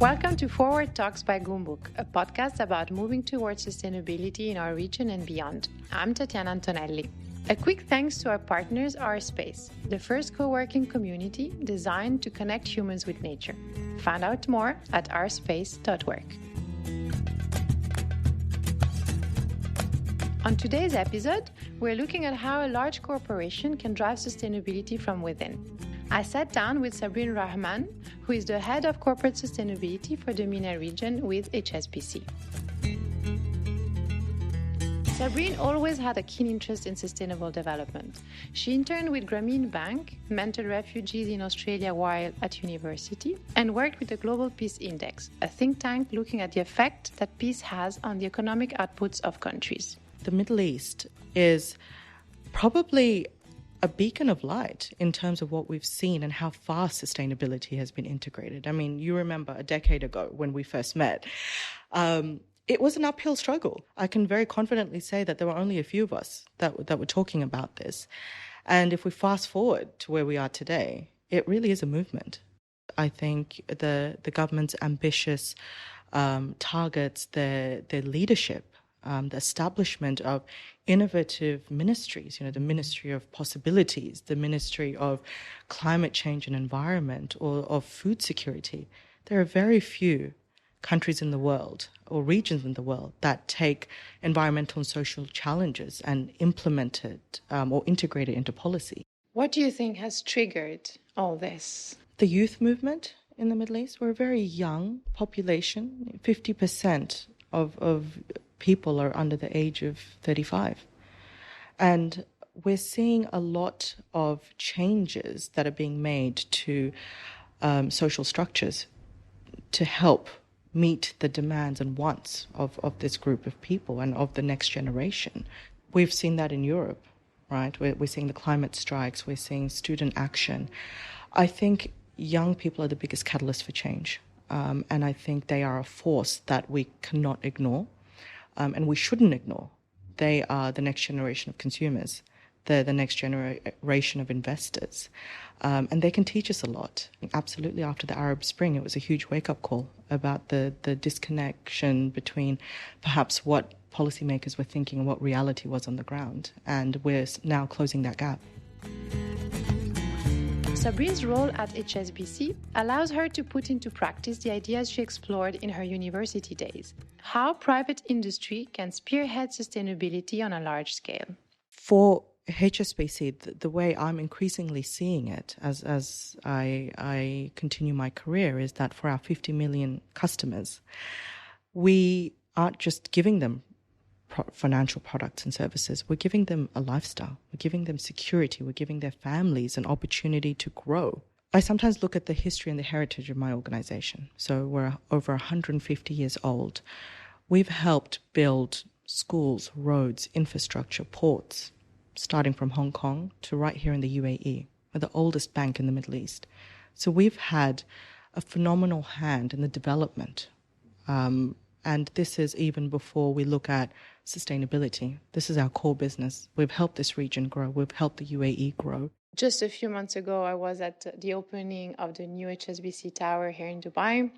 Welcome to Forward Talks by Goumbook, a podcast about moving towards sustainability in our region and beyond. I'm Tatiana Antonelli. A quick thanks to our partners, Our Space, the first co-working community designed to connect humans with nature. Find out more at ourspace.work. On today's episode, we're looking at how a large corporation can drive sustainability from within. I sat down with Sabrin Rahman, who is the head of corporate sustainability for the MENA region with HSBC. Sabrin always had a keen interest in sustainable development. She interned with Grameen Bank, mentored refugees in Australia while at university, and worked with the Global Peace Index, a think tank looking at the effect that peace has on the economic outputs of countries. The Middle East is probably a beacon of light in terms of what we've seen and how fast sustainability has been integrated. I mean, you remember a decade ago when we first met, it was an uphill struggle. I can very confidently say that there were only a few of us that were talking about this. And if we fast forward to where we are today, it really is a movement. I think the government's ambitious targets, their leadership, the establishment of innovative ministries, the Ministry of Possibilities, the Ministry of Climate Change and Environment, or of Food Security. There are very few countries in the world or regions in the world that take environmental and social challenges and implement it or integrate it into policy. What do you think has triggered all this? The youth movement in the Middle East. We're a very young population. 50% of people are under the age of 35. And we're seeing a lot of changes that are being made to social structures to help meet the demands and wants of this group of people and of the next generation. We've seen that in Europe, right? We're seeing the climate strikes, we're seeing student action. I think young people are the biggest catalyst for change. And I think they are a force that we cannot ignore. And we shouldn't ignore. They are the next generation of consumers. They're the next generation of investors. And they can teach us a lot. Absolutely, after the Arab Spring, it was a huge wake-up call about the disconnection between perhaps what policymakers were thinking and what reality was on the ground. And we're now closing that gap. Sabrin's role at HSBC allows her to put into practice the ideas she explored in her university days. How private industry can spearhead sustainability on a large scale. For HSBC, the way I'm increasingly seeing it as I continue my career is that for our 50 million customers, we aren't just giving them financial products and services. We're giving them a lifestyle. We're giving them security. We're giving their families an opportunity to grow. I sometimes look at the history and the heritage of my organization. So we're over 150 years old. We've helped build schools, roads, infrastructure, ports, starting from Hong Kong to right here in the UAE. We're the oldest bank in the Middle East. So we've had a phenomenal hand in the development. And this is even before we look at sustainability. This is our core business. We've helped this region grow. We've helped the UAE grow. Just a few months ago, I was at the opening of the new HSBC Tower here in Dubai.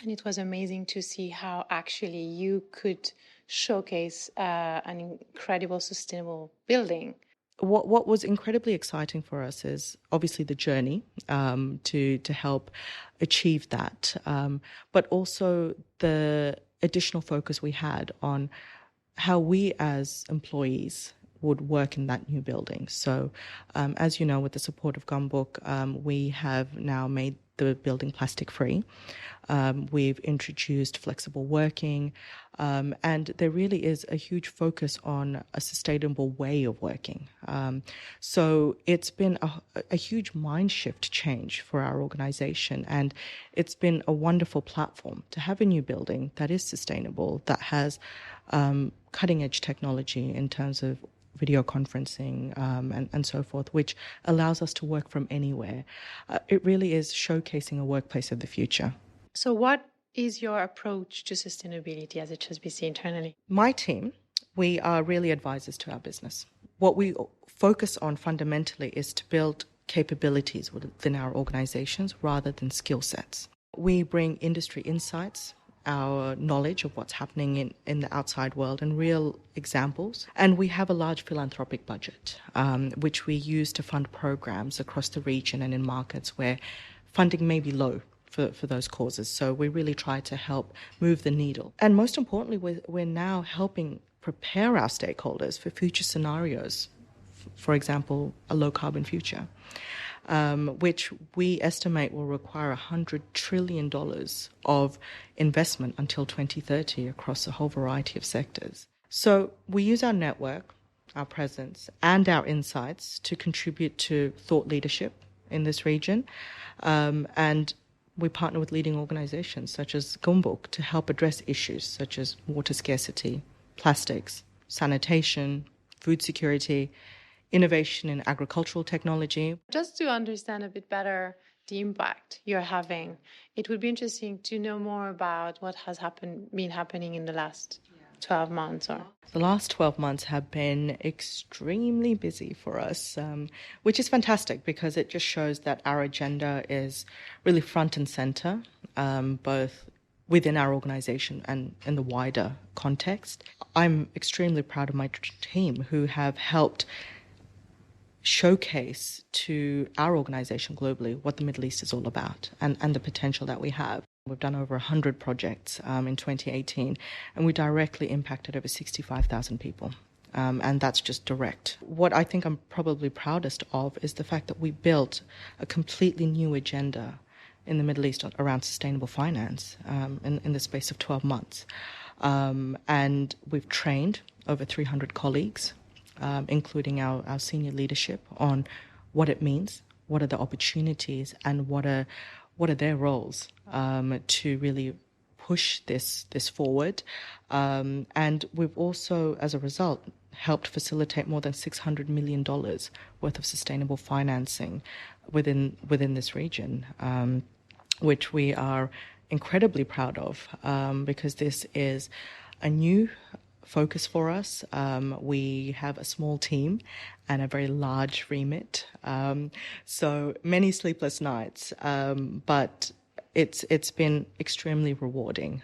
And it was amazing to see how actually you could showcase an incredible sustainable building. What was incredibly exciting for us is obviously the journey to help achieve that, but also the additional focus we had on how we as employees would work in that new building. So as you know, with the support of Goumbook, we have now made the building plastic free. We've introduced flexible working, and there really is a huge focus on a sustainable way of working. So it's been a huge mind shift change for our organization, and it's been a wonderful platform to have a new building that is sustainable, that has cutting edge technology in terms of video conferencing and so forth, which allows us to work from anywhere. It really is showcasing a workplace of the future. So what is your approach to sustainability as HSBC internally? My team, we are really advisors to our business. What we focus on fundamentally is to build capabilities within our organizations rather than skill sets. We bring industry insights, our knowledge of what's happening in the outside world and real examples. And we have a large philanthropic budget, which we use to fund programs across the region and in markets where funding may be low for those causes. So we really try to help move the needle. And most importantly, we're now helping prepare our stakeholders for future scenarios, for example, a low-carbon future, which we estimate will require $100 trillion of investment until 2030 across a whole variety of sectors. So we use our network, our presence, and our insights to contribute to thought leadership in this region. And we partner with leading organizations such as Goumbook to help address issues such as water scarcity, plastics, sanitation, food security, innovation in agricultural technology. Just to understand a bit better the impact you're having, it would be interesting to know more about what has been happening in the last 12 months. The last 12 months have been extremely busy for us, which is fantastic because it just shows that our agenda is really front and center, both within our organization and in the wider context. I'm extremely proud of my team who have helped showcase to our organization globally what the Middle East is all about and the potential that we have. We've done over 100 projects in 2018, and we directly impacted over 65,000 people. And that's just direct. What I think I'm probably proudest of is the fact that we built a completely new agenda in the Middle East around sustainable finance in the space of 12 months. And we've trained over 300 colleagues, including our senior leadership, on what it means, what are the opportunities, and what are their roles to really push this forward. And we've also, as a result, helped facilitate more than $600 million worth of sustainable financing within this region, which we are incredibly proud of because this is a new focus for us. We have a small team and a very large remit. So many sleepless nights, but it's been extremely rewarding.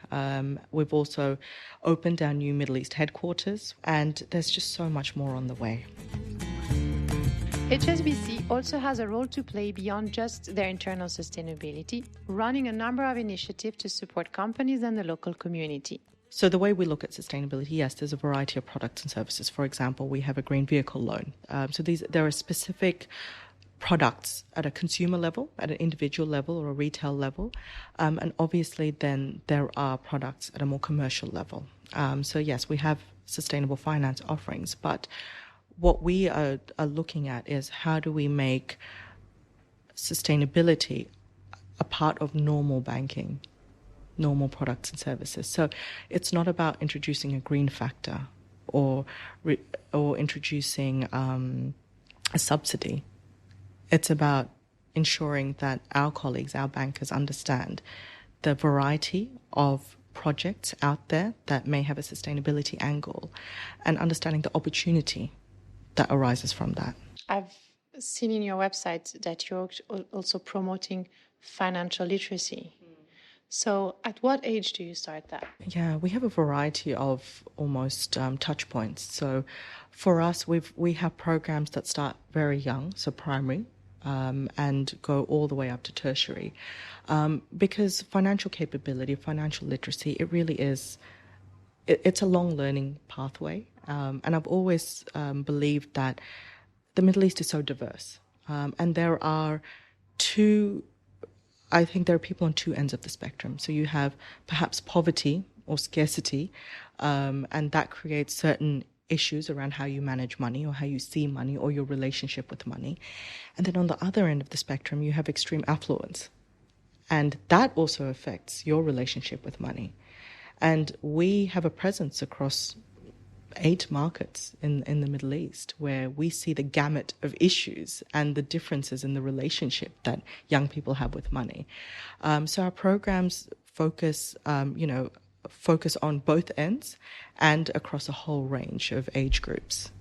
We've also opened our new Middle East headquarters, and there's just so much more on the way. HSBC also has a role to play beyond just their internal sustainability, running a number of initiatives to support companies and the local community. So the way we look at sustainability, yes, there's a variety of products and services. For example, we have a green vehicle loan. There are specific products at a consumer level, at an individual level or a retail level. And obviously then there are products at a more commercial level. So yes, we have sustainable finance offerings, but what we are looking at is how do we make sustainability a part of normal banking, normal products and services. So it's not about introducing a green factor or introducing a subsidy. It's about ensuring that our colleagues, our bankers, understand the variety of projects out there that may have a sustainability angle and understanding the opportunity that arises from that. I've seen in your website that you're also promoting financial literacy. So at what age do you start that? Yeah, we have a variety of almost touch points. So for us, we have programs that start very young, so primary, and go all the way up to tertiary. Because financial capability, financial literacy, it really is, it's a long learning pathway. And I've always believed that the Middle East is so diverse. And there are people on two ends of the spectrum. So you have perhaps poverty or scarcity, and that creates certain issues around how you manage money or how you see money or your relationship with money. And then on the other end of the spectrum, you have extreme affluence. And that also affects your relationship with money. And we have a presence across 8 markets in the Middle East where we see the gamut of issues and the differences in the relationship that young people have with money. So our programs focus on both ends and across a whole range of age groups.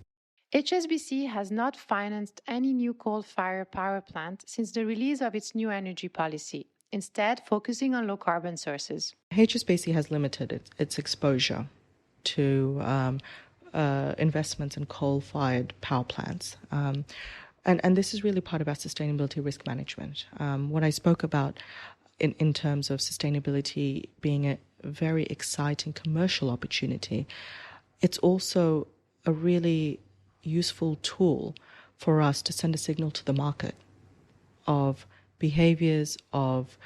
HSBC has not financed any new coal-fired power plant since the release of its new energy policy. instead focusing on low-carbon sources. HSBC has limited its exposure to investments in coal-fired power plants. And this is really part of our sustainability risk management. What I spoke about in terms of sustainability being a very exciting commercial opportunity, it's also a really useful tool for us to send a signal to the market of behaviors, of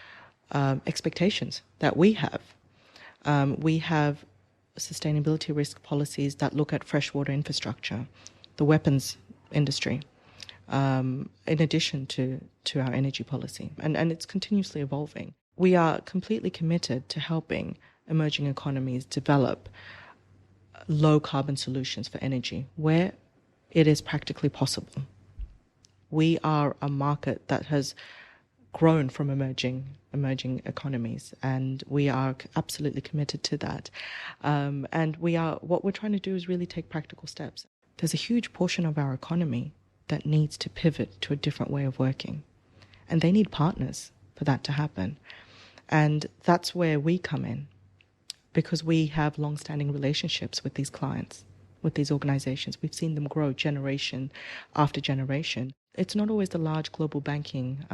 expectations that we have. We have sustainability risk policies that look at freshwater infrastructure, the weapons industry, in addition to our energy policy. And it's continuously evolving. We are completely committed to helping emerging economies develop low carbon solutions for energy where it is practically possible. We are a market that has grown from emerging economies, and we are absolutely committed to that. And what we're trying to do is really take practical steps. There's a huge portion of our economy that needs to pivot to a different way of working, and they need partners for that to happen. And that's where we come in, because we have long-standing relationships with these clients, with these organizations. We've seen them grow generation after generation. It's not always the large global banking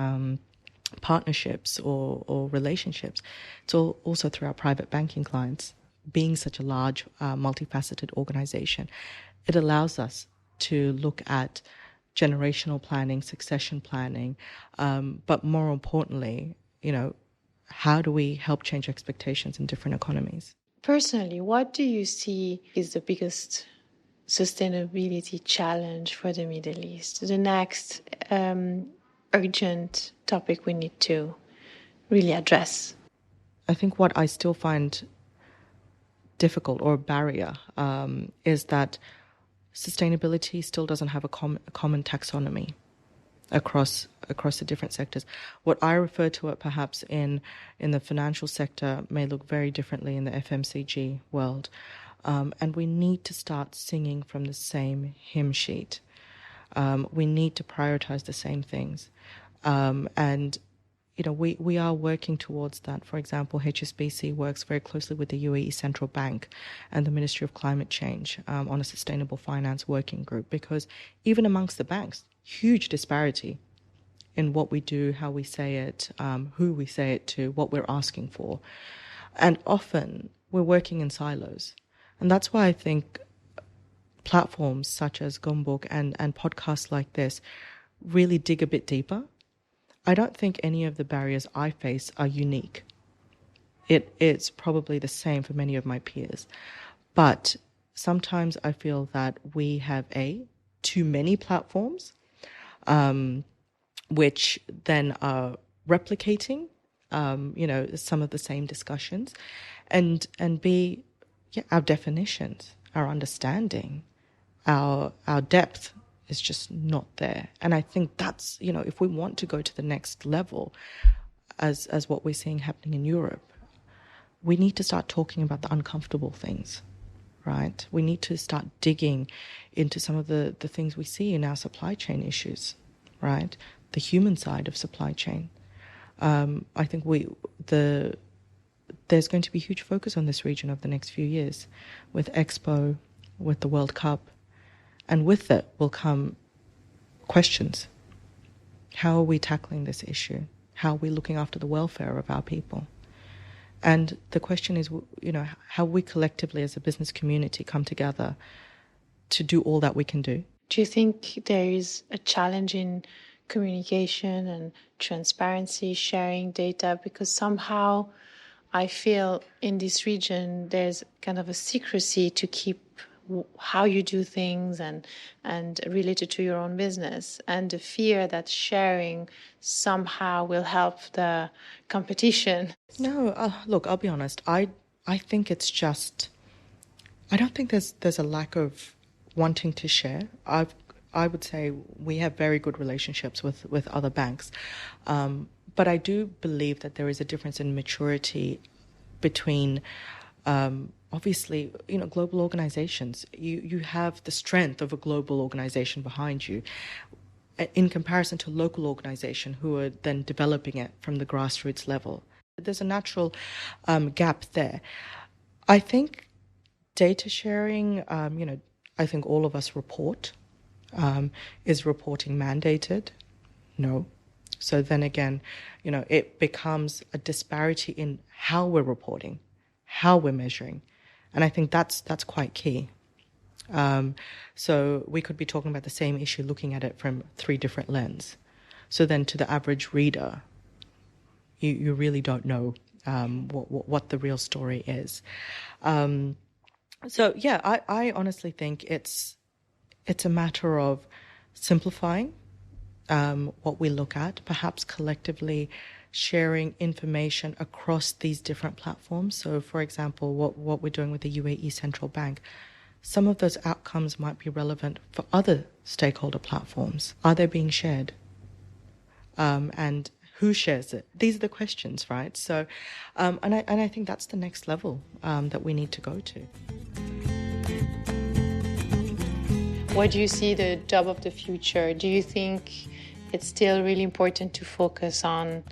partnerships or relationships. It's also through our private banking clients. Being such a large, multifaceted organization, it allows us to look at generational planning, succession planning, but more importantly, how do we help change expectations in different economies? Personally, what do you see is the biggest sustainability challenge for the Middle East? The next urgent topic we need to really address? I think what I still find difficult or a barrier is that sustainability still doesn't have a common taxonomy across the different sectors. What I refer to it perhaps in the financial sector may look very differently in the FMCG world. And we need to start singing from the same hymn sheet. We need to prioritize the same things. And we are working towards that. For example, HSBC works very closely with the UAE Central Bank and the Ministry of Climate Change on a sustainable finance working group, because even amongst the banks, huge disparity in what we do, how we say it, who we say it to, what we're asking for. And often we're working in silos. And that's why I think platforms such as Goumbook and podcasts like this really dig a bit deeper. I don't think any of the barriers I face are unique. It's probably the same for many of my peers. But sometimes I feel that we have too many platforms, which then are replicating, some of the same discussions, and B, our definitions, our understanding, our depth is just not there. And I think that's, if we want to go to the next level, as what we're seeing happening in Europe, we need to start talking about the uncomfortable things, right? We need to start digging into some of the things we see in our supply chain issues, right? The human side of supply chain. I think there's going to be huge focus on this region over the next few years with Expo, with the World Cup, and with it will come questions. How are we tackling this issue? How are we looking after the welfare of our people? And the question is, how we collectively as a business community come together to do all that we can do. Do you think there is a challenge in communication and transparency, sharing data? Because somehow I feel in this region there's kind of a secrecy to keep how you do things and related to your own business, and the fear that sharing somehow will help the competition. No, look, I'll be honest. I think it's just, I don't think there's a lack of wanting to share. I would say we have very good relationships with other banks, but I do believe that there is a difference in maturity between obviously, global organizations. You have the strength of a global organization behind you. in comparison to a local organization who are then developing it from the grassroots level. There's a natural gap there. I think data sharing, I think all of us report. Is reporting mandated? No. So then again, it becomes a disparity in how we're reporting, how we're measuring. And I think that's quite key. So we could be talking about the same issue, looking at it from 3 different lenses. So then to the average reader, you really don't know what the real story is. So yeah, I honestly think it's a matter of simplifying what we look at, perhaps collectively sharing information across these different platforms. So, for example, what we're doing with the UAE Central Bank, some of those outcomes might be relevant for other stakeholder platforms. Are they being shared? And who shares it? These are the questions, right? So, and I think that's the next level that we need to go to. What do you see the job of the future? Do you think it's still really important to focus on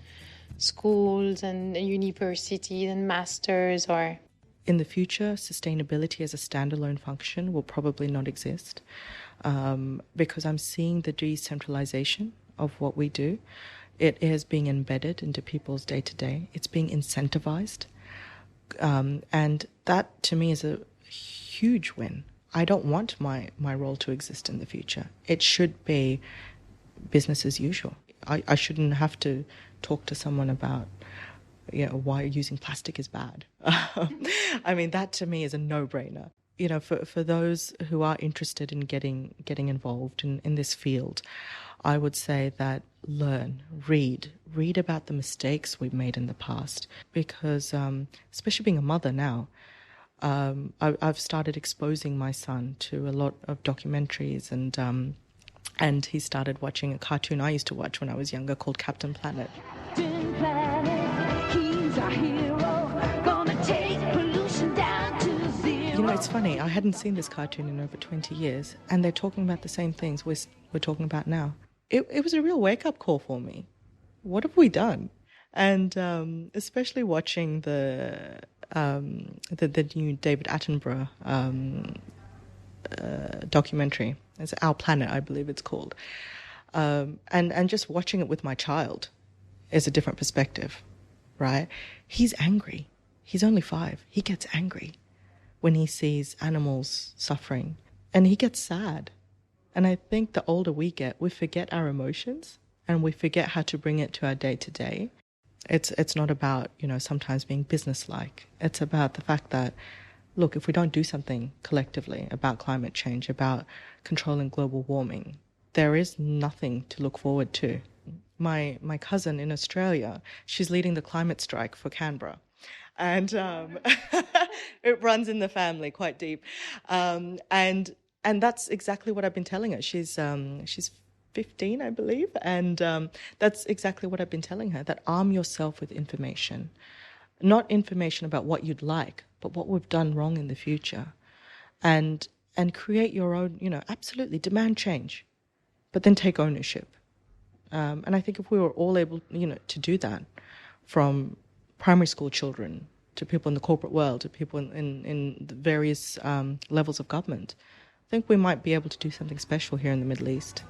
schools and universities and masters, or? In the future, sustainability as a standalone function will probably not exist because I'm seeing the decentralization of what we do. It is being embedded into people's day-to-day. It's being incentivized. And that, to me, is a huge win. I don't want my role to exist in the future. It should be business as usual. I shouldn't have to talk to someone about why using plastic is bad. I mean, that to me is a no-brainer. For those who are interested in getting involved in this field, I would say that read about the mistakes we've made in the past, because especially being a mother now, I've started exposing my son to a lot of documentaries, and he started watching a cartoon I used to watch when I was younger called Captain Planet. Captain Planet, he's our hero, gonna take pollution down to zero. It's funny, I hadn't seen this cartoon in over 20 years, and they're talking about the same things we're talking about now. It was a real wake-up call for me. What have we done? And especially watching the new David Attenborough documentary. It's Our Planet, I believe it's called. And just watching it with my child is a different perspective, right? He's angry. He's only 5. He gets angry when he sees animals suffering, and he gets sad. And I think the older we get, we forget our emotions and we forget how to bring it to our day-to-day. It's not about, sometimes being businesslike. It's about the fact that, look, if we don't do something collectively about climate change, about controlling global warming, there is nothing to look forward to. My cousin in Australia, she's leading the climate strike for Canberra. And it runs in the family quite deep. And that's exactly what I've been telling her. She's 15, I believe. And that's exactly what I've been telling her, that arm yourself with information. Not information about what you'd like, but what we've done wrong in the future. And create your own, absolutely demand change, but then take ownership. And I think if we were all able, to do that, from primary school children to people in the corporate world, to people in the various levels of government, I think we might be able to do something special here in the Middle East.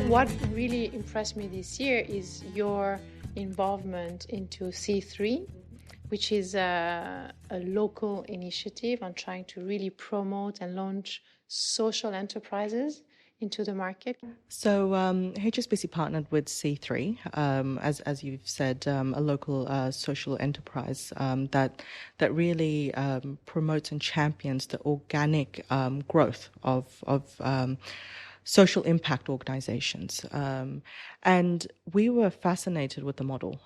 What really impressed me this year is your involvement into C3, which is a local initiative on trying to really promote and launch social enterprises into the market. So HSBC partnered with C3, as you've said, a local social enterprise that really promotes and champions the organic growth of social impact organizations. And we were fascinated with the model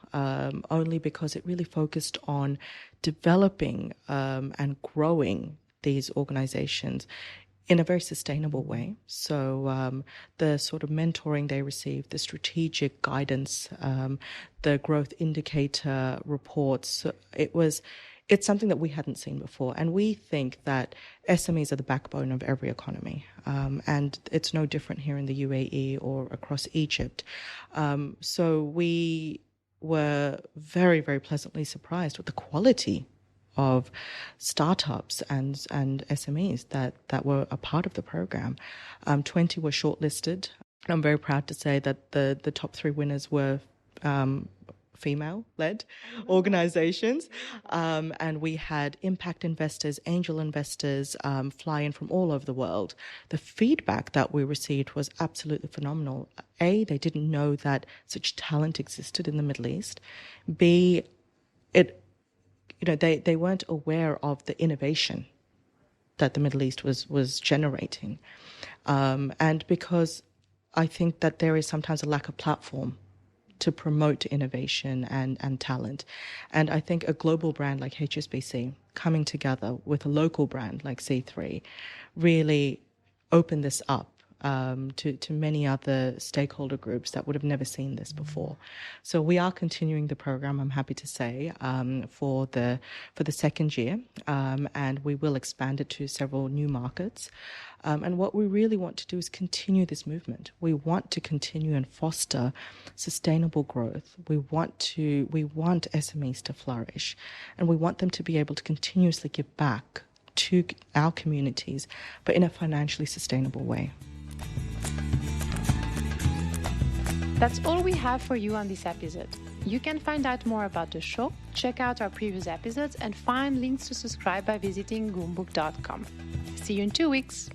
only because it really focused on developing and growing these organizations in a very sustainable way. So the sort of mentoring they received, the strategic guidance, the growth indicator reports, it was it's something that we hadn't seen before. And we think that SMEs are the backbone of every economy. And it's no different here in the UAE or across Egypt. So we were very, very pleasantly surprised with the quality of startups and SMEs that were a part of the program. 20 were shortlisted. I'm very proud to say that the top 3 winners were female-led organizations. And we had impact investors, angel investors fly in from all over the world. The feedback that we received was absolutely phenomenal. A, they didn't know that such talent existed in the Middle East. B, they weren't aware of the innovation that the Middle East was generating. And because I think that there is sometimes a lack of platform to promote innovation and talent. And I think a global brand like HSBC coming together with a local brand like C3 really opened this up to many other stakeholder groups that would have never seen this before. So we are continuing the program, I'm happy to say, for the second year, and we will expand it to several new markets. And what we really want to do is continue this movement. We want to continue and foster sustainable growth. We want SMEs to flourish, and we want them to be able to continuously give back to our communities, but in a financially sustainable way. That's all we have for you on this episode. You can find out more about the show, check out our previous episodes, and find links to subscribe by visiting Goumbook.com. See you in 2 weeks.